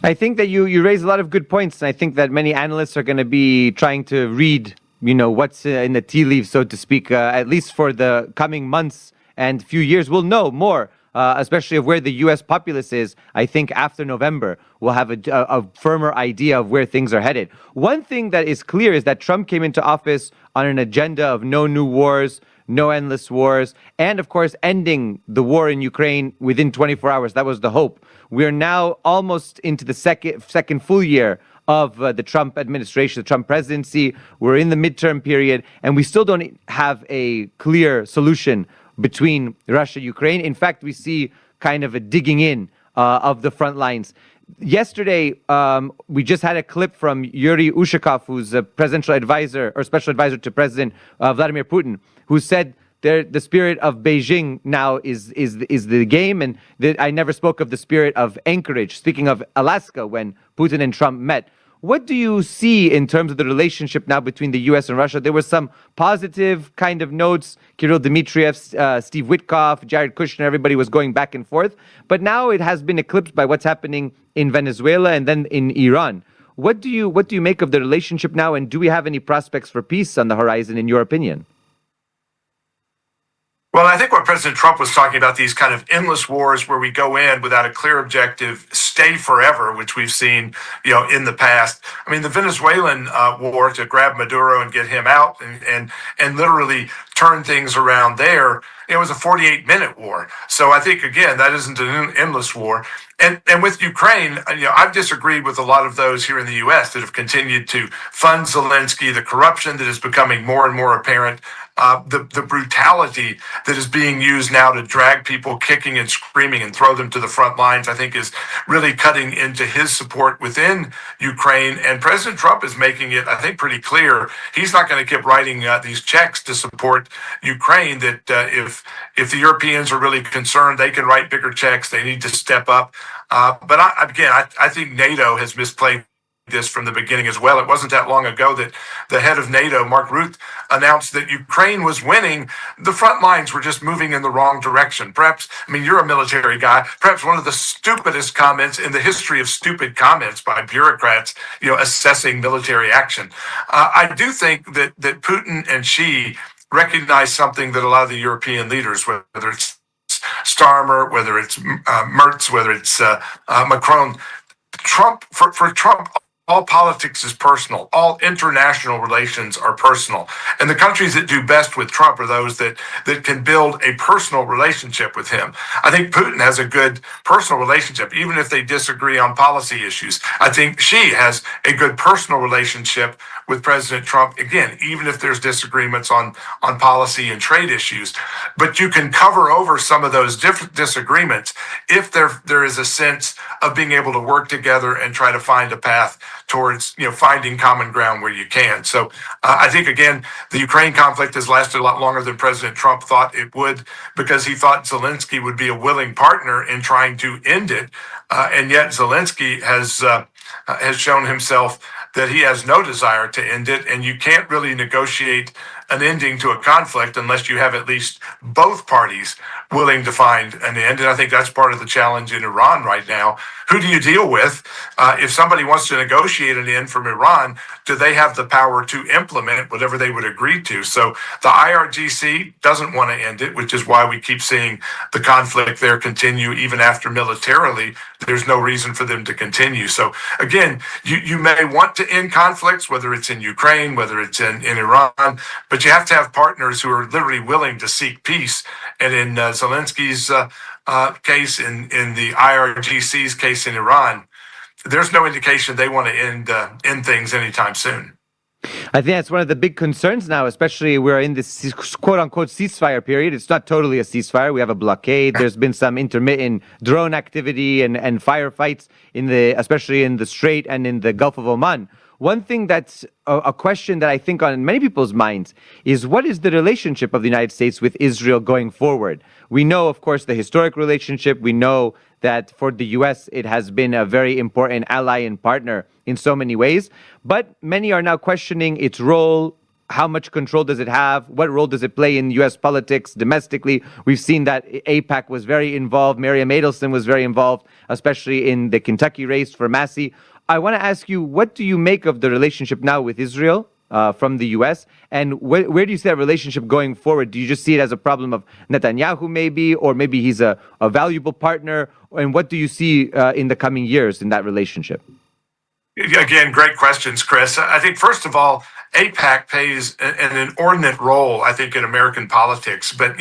I think that you raise a lot of good points, and I think that many analysts are going to be trying to read what's in the tea leaves, so to speak, at least for the coming months and few years. We'll know more. Especially of where the U.S. populace is. I think after November, we'll have a firmer idea of where things are headed. One thing that is clear is that Trump came into office on an agenda of no new wars, no endless wars, and of course, ending the war in Ukraine within 24 hours. That was the hope. We are now almost into the second full year of the Trump administration, the Trump presidency. We're in the midterm period, and we still don't have a clear solution between Russia and Ukraine. In fact, we see kind of a digging in of the front lines. Yesterday, we just had a clip from Yuri Ushakov, who's a presidential advisor or special advisor to President Vladimir Putin, who said the spirit of Beijing now is the game, and that I never spoke of the spirit of Anchorage, speaking of Alaska when Putin and Trump met. What do you see in terms of the relationship now between the U.S. and Russia? There were some positive kind of notes. Kirill Dmitriev, Steve Witkoff, Jared Kushner, everybody was going back and forth. But now it has been eclipsed by what's happening in Venezuela and then in Iran. What do you make of the relationship now, and do we have any prospects for peace on the horizon, in your opinion? Well, I think what President Trump was talking about, these kind of endless wars where we go in without a clear objective, stay forever, which we've seen, in the past. I mean, the Venezuelan war to grab Maduro and get him out and literally turn things around there, it was a 48-minute war. So I think, again, that isn't an endless war. And with Ukraine, I've disagreed with a lot of those here in the U.S. that have continued to fund Zelensky, the corruption that is becoming more and more apparent the brutality that is being used now to drag people kicking and screaming and throw them to the front lines, I think is really cutting into his support within Ukraine. And President Trump is making it, I think, pretty clear he's not going to keep writing these checks to support Ukraine, that if the Europeans are really concerned, they can write bigger checks. They need to step up. But I think NATO has misplayed this from the beginning as well. It wasn't that long ago that the head of NATO, Mark Rutte, announced that Ukraine was winning. The front lines were just moving in the wrong direction. Perhaps, I mean, you're a military guy, perhaps one of the stupidest comments in the history of stupid comments by bureaucrats, assessing military action. I do think that Putin and Xi recognize something that a lot of the European leaders, whether it's Starmer, whether it's Merz, whether it's Macron, for Trump, all politics is personal. All international relations are personal. And the countries that do best with Trump are those that can build a personal relationship with him. I think Putin has a good personal relationship, even if they disagree on policy issues. I think Xi has a good personal relationship with President Trump, again, even if there's disagreements on policy and trade issues. But you can cover over some of those disagreements if there is a sense of being able to work together and try to find a path towards finding common ground where you can. So I think, again, the Ukraine conflict has lasted a lot longer than President Trump thought it would, because he thought Zelensky would be a willing partner in trying to end it, and yet Zelensky has shown himself that he has no desire to end it, and you can't really negotiate an ending to a conflict unless you have at least both parties willing to find an end. And I think that's part of the challenge in Iran right now. Who do you deal with? If somebody wants to negotiate an end from Iran, do they have the power to implement whatever they would agree to? So the IRGC doesn't want to end it, which is why we keep seeing the conflict there continue even after militarily. There's no reason for them to continue. So again, you may want to end conflicts, whether it's in Ukraine, whether it's in Iran, but you have to have partners who are literally willing to seek peace. And in Zelensky's case, in the IRGC's case in Iran, there's no indication they want to end things anytime soon. I think that's one of the big concerns now, especially we're in this quote-unquote ceasefire period. It's not totally a ceasefire. We have a blockade. There's been some intermittent drone activity and firefights, especially in the Strait and in the Gulf of Oman. One thing that's a question that I think on many people's minds is, what is the relationship of the United States with Israel going forward? We know, of course, the historic relationship. We know that for the U.S., it has been a very important ally and partner in so many ways. But many are now questioning its role. How much control does it have? What role does it play in U.S. politics domestically? We've seen that AIPAC was very involved. Miriam Adelson was very involved, especially in the Kentucky race for Massey. I want to ask you, what do you make of the relationship now with Israel from the U.S.? And where do you see that relationship going forward? Do you just see it as a problem of Netanyahu maybe, or maybe he's a valuable partner? And what do you see in the coming years in that relationship? Again, great questions, Chris. I think, first of all, AIPAC plays an inordinate role, I think, in American politics. But,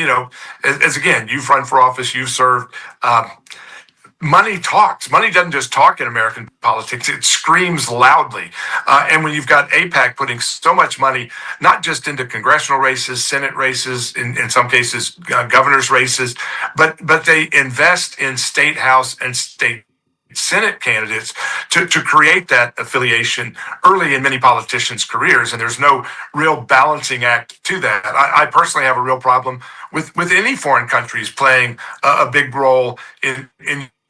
as again, you've run for office, you've served. Money talks. Money doesn't just talk in American politics. It screams loudly. And when you've got AIPAC putting so much money, not just into congressional races, Senate races, in some cases, governor's races, but they invest in state house and state Senate candidates to create that affiliation early in many politicians' careers, and there's no real balancing act to that. I personally have a real problem with any foreign countries playing a big role in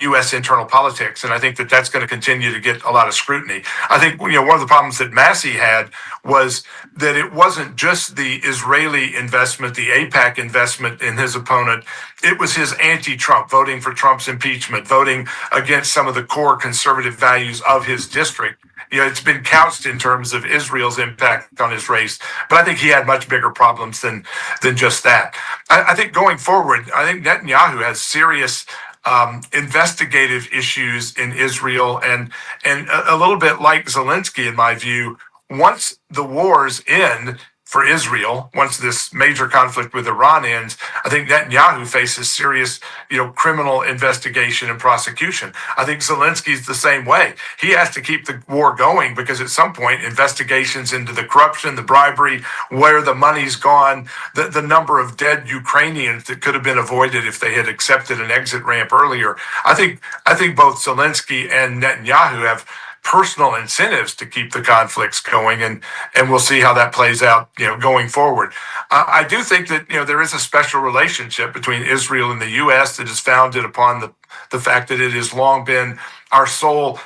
U.S. internal politics, and I think that that's going to continue to get a lot of scrutiny. I think one of the problems that Massey had was that it wasn't just the Israeli investment, the AIPAC investment in his opponent. It was his anti-Trump, voting for Trump's impeachment, voting against some of the core conservative values of his district. It's been couched in terms of Israel's impact on his race, but I think he had much bigger problems than just that. I think going forward, I think Netanyahu has serious investigative issues in Israel, and a little bit like Zelensky, in my view, once the wars end, for Israel once this major conflict with Iran ends. I think Netanyahu faces serious, criminal investigation and prosecution. I think Zelensky's the same way. He has to keep the war going because at some point, investigations into the corruption, the bribery, where the money's gone, the number of dead Ukrainians that could have been avoided if they had accepted an exit ramp earlier. I think both Zelensky and Netanyahu have personal incentives to keep the conflicts going, and we'll see how that plays out, going forward. I do think that there is a special relationship between Israel and the U.S. that is founded upon the fact that it has long been our sole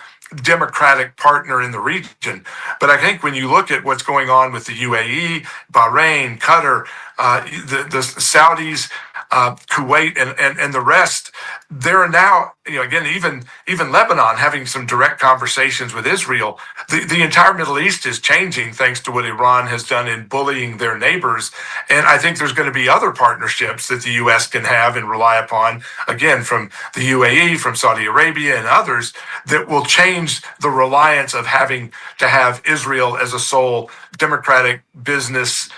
democratic partner in the region. But I think when you look at what's going on with the UAE, Bahrain, Qatar, the Saudis, Kuwait, and the rest, there are now, again, even Lebanon having some direct conversations with Israel. The entire Middle East is changing thanks to what Iran has done in bullying their neighbors. And I think there's going to be other partnerships that the U.S. can have and rely upon, again, from the UAE, from Saudi Arabia, and others, that will change the reliance of having to have Israel as a sole democratic business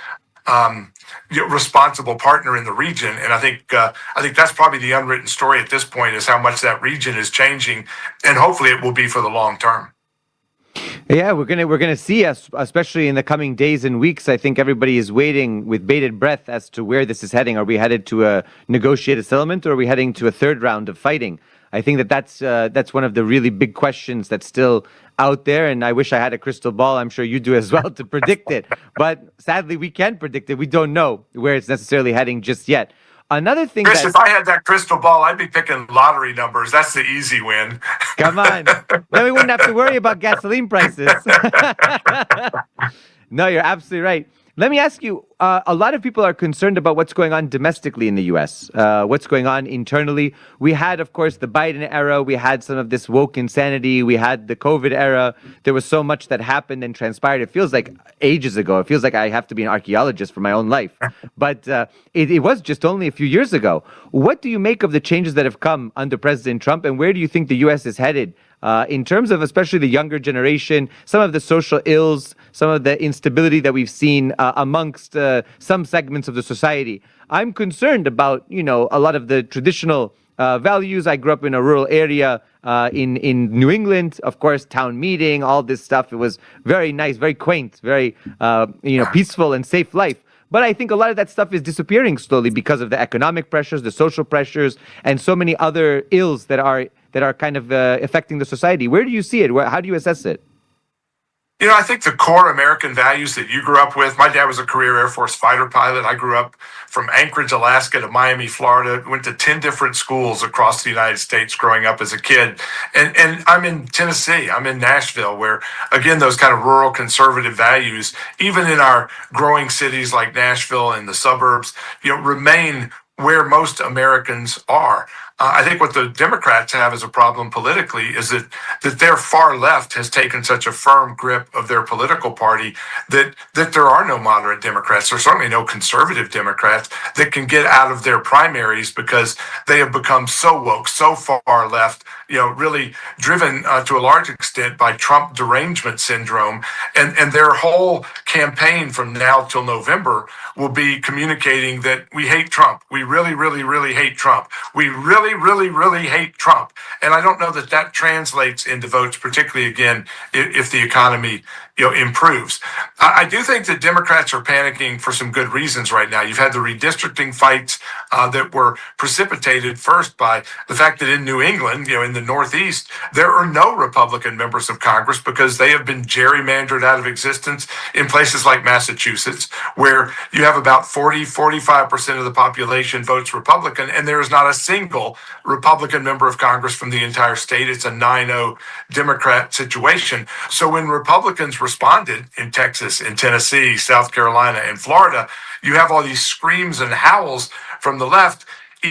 responsible partner in the region. And I think that's probably the unwritten story at this point, is how much that region is changing, and hopefully it will be for the long term. Yeah, we're gonna see, especially in the coming days and weeks. I think everybody is waiting with bated breath as to where this is heading. Are we headed to a negotiated settlement, or are we heading to a third round of fighting? I think that's one of the really big questions that's still out there, and I wish I had a crystal ball. I'm sure you do as well, to predict it. But sadly, we can't predict it. We don't know where it's necessarily heading just yet. Another thing, Chris, if I had that crystal ball, I'd be picking lottery numbers. That's the easy win. Come on. Then we wouldn't have to worry about gasoline prices. No, you're absolutely right. Let me ask you, a lot of people are concerned about what's going on domestically in the U.S., what's going on internally. We had, of course, the Biden era. We had some of this woke insanity. We had the COVID era. There was so much that happened and transpired. It feels like ages ago. It feels like I have to be an archaeologist for my own life. But it was just only a few years ago. What do you make of the changes that have come under President Trump, and where do you think the U.S. is headed? In terms of especially the younger generation, some of the social ills, some of the instability that we've seen amongst some segments of the society. I'm concerned about, a lot of the traditional values. I grew up in a rural area in New England, of course, town meeting, all this stuff. It was very nice, very quaint, very, peaceful and safe life. But I think a lot of that stuff is disappearing slowly because of the economic pressures, the social pressures, and so many other ills that are kind of affecting the society. Where do you see it? How do you assess it? I think the core American values that you grew up with, my dad was a career Air Force fighter pilot. I grew up from Anchorage, Alaska to Miami, Florida, went to 10 different schools across the United States growing up as a kid. And I'm in Tennessee, I'm in Nashville, where, again, those kind of rural conservative values, even in our growing cities like Nashville and the suburbs, remain where most Americans are. I think what the Democrats have as a problem politically is that their far left has taken such a firm grip of their political party that there are no moderate Democrats. There's certainly no conservative Democrats that can get out of their primaries because they have become so woke, so far left, really driven to a large extent by Trump derangement syndrome. And their whole campaign from now till November will be communicating that we hate Trump. We really, really, really hate Trump. We really, really, really hate Trump. And I don't know that translates into votes, particularly, again, if the economy improves. I do think that Democrats are panicking for some good reasons right now. You've had the redistricting fights that were precipitated first by the fact that in New England, in the Northeast, there are no Republican members of Congress because they have been gerrymandered out of existence in places like Massachusetts, where you have about 45% of the population votes Republican, and there is not a single Republican member of Congress from the entire state. It's a 9-0 Democrat situation. So when Republicans responded in Texas, in Tennessee, South Carolina, and Florida, you have all these screams and howls from the left,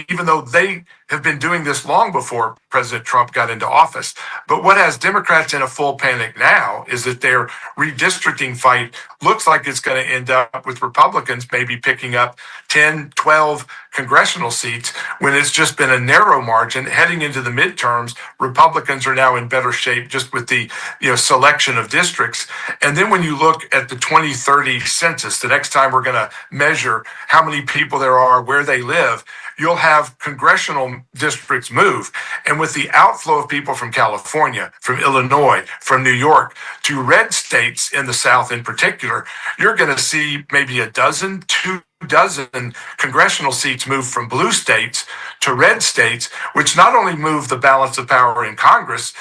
even though they have been doing this long before President Trump got into office. But what has Democrats in a full panic now is that their redistricting fight looks like it's going to end up with Republicans maybe picking up 10, 12 congressional seats when it's just been a narrow margin heading into the midterms. Republicans are now in better shape just with the selection of districts. And then when you look at the 2030 census, the next time we're going to measure how many people there are, where they live, you'll have congressional districts move. And with the outflow of people from California, from Illinois, from New York to red states in the South in particular, you're going to see maybe a dozen, 2 dozen congressional seats move from blue states to red states, which not only move the balance of power in Congress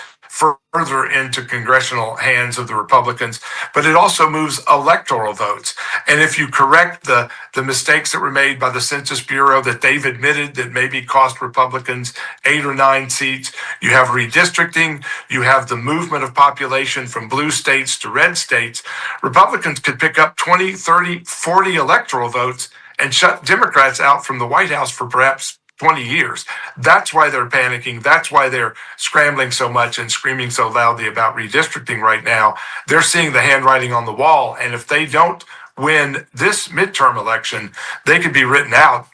further into congressional hands of the Republicans, but it also moves electoral votes. And if you correct the mistakes that were made by the Census Bureau that they've admitted that maybe cost Republicans 8 or 9 seats, you have redistricting, you have the movement of population from blue states to red states, Republicans could pick up 20, 30, 40 electoral votes and shut Democrats out from the White House for perhaps 20 years. That's why they're panicking. That's why they're scrambling so much and screaming so loudly about redistricting right now. They're seeing the handwriting on the wall. And if they don't win this midterm election, they could be written out,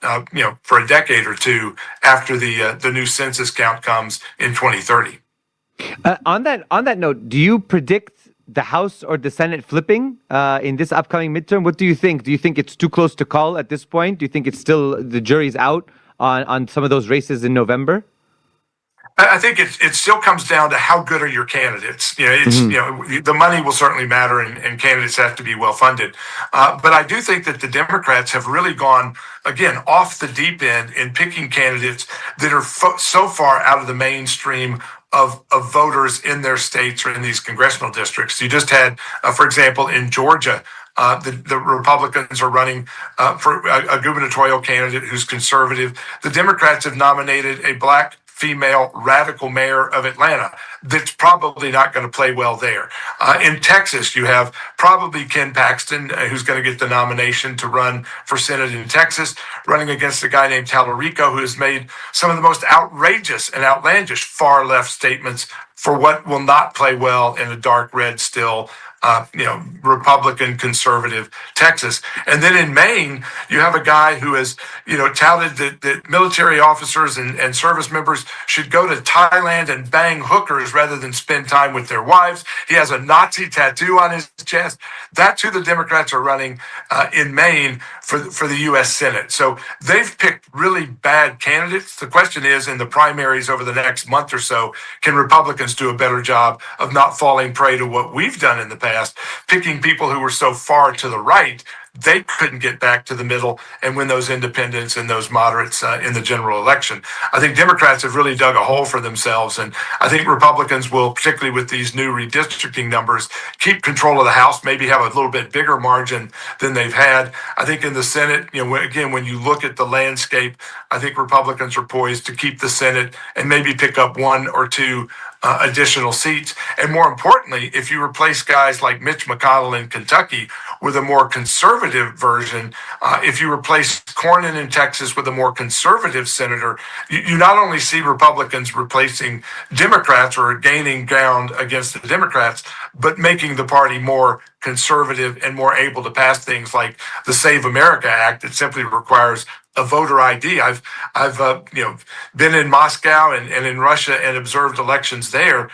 for a decade or two after the new census count comes in 2030. On that note, do you predict the House or the Senate flipping in this upcoming midterm? What do you think? Do you think it's too close to call at this point? Do you think it's still the jury's out on some of those races in November? I think it still comes down to how good are your candidates. The money will certainly matter, and candidates have to be well funded. But I do think that the Democrats have really gone again off the deep end in picking candidates that are so far out of the mainstream of voters in their states or in these congressional districts. You just had, for example, in Georgia. The Republicans are running for a gubernatorial candidate who's conservative. The Democrats have nominated a black female radical mayor of Atlanta that's probably not going to play well there. In Texas, you have probably Ken Paxton, who's going to get the nomination to run for Senate in Texas, running against a guy named Tallarico, who has made some of the most outrageous and outlandish far left statements for what will not play well in a dark red still Republican conservative Texas. And then in Maine, you have a guy who has, touted that military officers and service members should go to Thailand and bang hookers rather than spend time with their wives. He has a Nazi tattoo on his chest. That's who the Democrats are running in Maine for the U.S. Senate. So they've picked really bad candidates. The question is, in the primaries over the next month or so, can Republicans do a better job of not falling prey to what we've done in the past, picking people who were so far to the right they couldn't get back to the middle and win those independents and those moderates in the general election. I think Democrats have really dug a hole for themselves, and I think Republicans will, particularly with these new redistricting numbers, keep control of the House, maybe have a little bit bigger margin than they've had. I think in the Senate, again, when you look at the landscape, I think Republicans are poised to keep the Senate and maybe pick up 1 or 2 additional seats. And more importantly, if you replace guys like Mitch McConnell in Kentucky with a more conservative version, if you replace Cornyn in Texas with a more conservative senator, you not only see Republicans replacing Democrats or gaining ground against the Democrats, but making the party more conservative and more able to pass things like the Save America Act that simply requires a voter ID. I've been in Moscow and in Russia and observed elections there.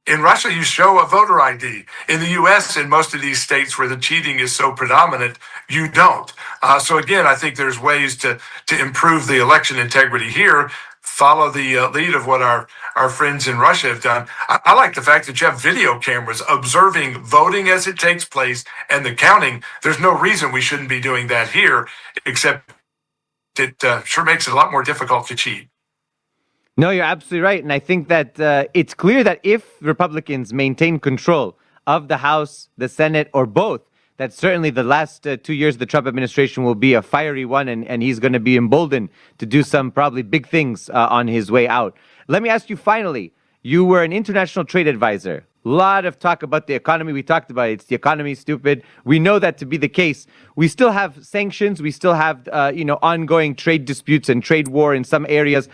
In Russia, you show a voter ID. In the U.S., in most of these states where the cheating is so predominant, you don't. So again, I think there's ways to improve the election integrity here. Follow the lead of what our friends in Russia have done. I like the fact that you have video cameras observing voting as it takes place and the counting. There's no reason we shouldn't be doing that here, except it sure makes it a lot more difficult to cheat. No, you're absolutely right. And I think that it's clear that if Republicans maintain control of the House, the Senate, or both, that certainly the last 2 years of the Trump administration will be a fiery one, and he's going to be emboldened to do some probably big things on his way out. Let me ask you finally, you were an international trade advisor. A lot of talk about the economy. We talked about it. It's the economy, stupid. We know that to be the case. We still have sanctions. We still have, ongoing trade disputes and trade war in some areas.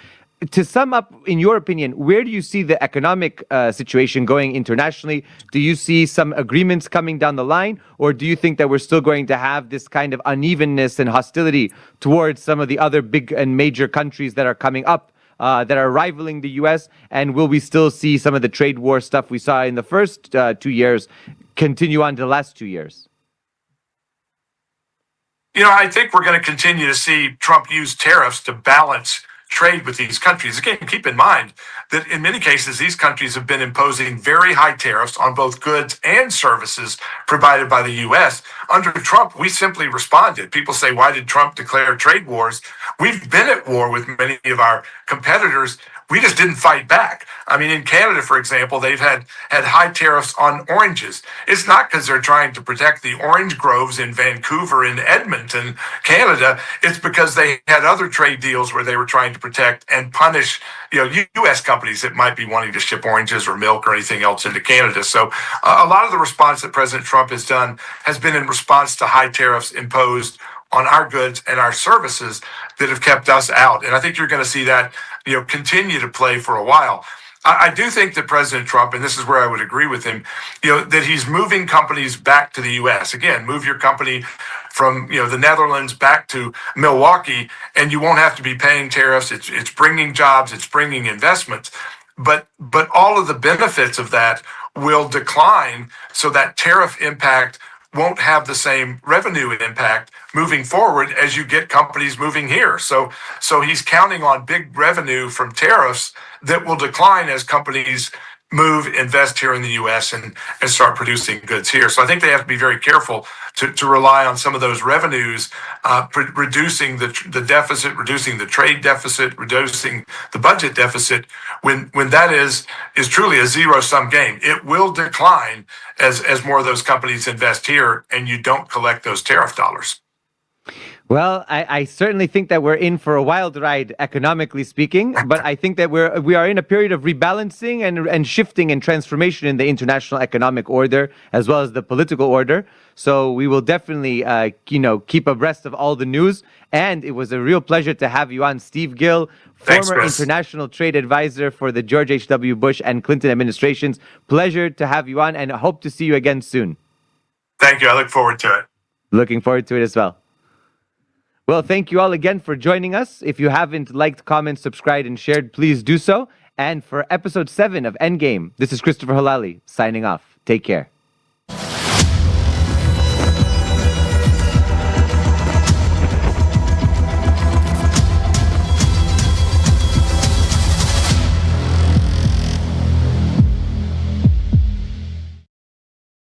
to sum up, in your opinion, where do you see the economic situation going internationally? Do you see some agreements coming down the line, or do you think that we're still going to have this kind of unevenness and hostility towards some of the other big and major countries that are coming up, that are rivaling the U.S.? And will we still see some of the trade war stuff we saw in the first 2 years continue on to the last 2 years? I think we're going to continue to see Trump use tariffs to balance trade with these countries. Again, keep in mind that in many cases, these countries have been imposing very high tariffs on both goods and services provided by the U.S. Under Trump, we simply responded. People say, why did Trump declare trade wars? We've been at war with many of our competitors. We just didn't fight back. I mean, in Canada, for example, they've had high tariffs on oranges. It's not because they're trying to protect the orange groves in Vancouver and Edmonton, Canada. It's because they had other trade deals where they were trying to protect and punish, U.S. companies that might be wanting to ship oranges or milk or anything else into Canada. So a lot of the response that President Trump has done has been in response to high tariffs imposed on our goods and our services that have kept us out. And I think you're going to see that, continue to play for a while. I do think that President Trump, and this is where I would agree with him, that he's moving companies back to the U.S. Again, move your company from, the Netherlands back to Milwaukee, and you won't have to be paying tariffs. It's bringing jobs, it's bringing investments. But all of the benefits of that will decline, so that tariff impact won't have the same revenue impact moving forward as you get companies moving here. So he's counting on big revenue from tariffs that will decline as companies move, invest here in the U.S. and start producing goods here. So I think they have to be very careful to rely on some of those revenues, reducing the deficit, reducing the trade deficit, reducing the budget deficit, when that is truly a zero-sum game. It will decline as more of those companies invest here and you don't collect those tariff dollars. Well, I certainly think that we're in for a wild ride, economically speaking, but I think that we are in a period of rebalancing and shifting and transformation in the international economic order as well as the political order. So we will definitely, keep abreast of all the news. And it was a real pleasure to have you on, Steve Gill, former international trade advisor for the George H.W. Bush and Clinton administrations. Pleasure to have you on, and I hope to see you again soon. Thank you. I look forward to it. Looking forward to it as well. Well, thank you all again for joining us. If you haven't liked, commented, subscribed, and shared, please do so. And for episode 7 of Endgame, this is Christopher Halali signing off. Take care.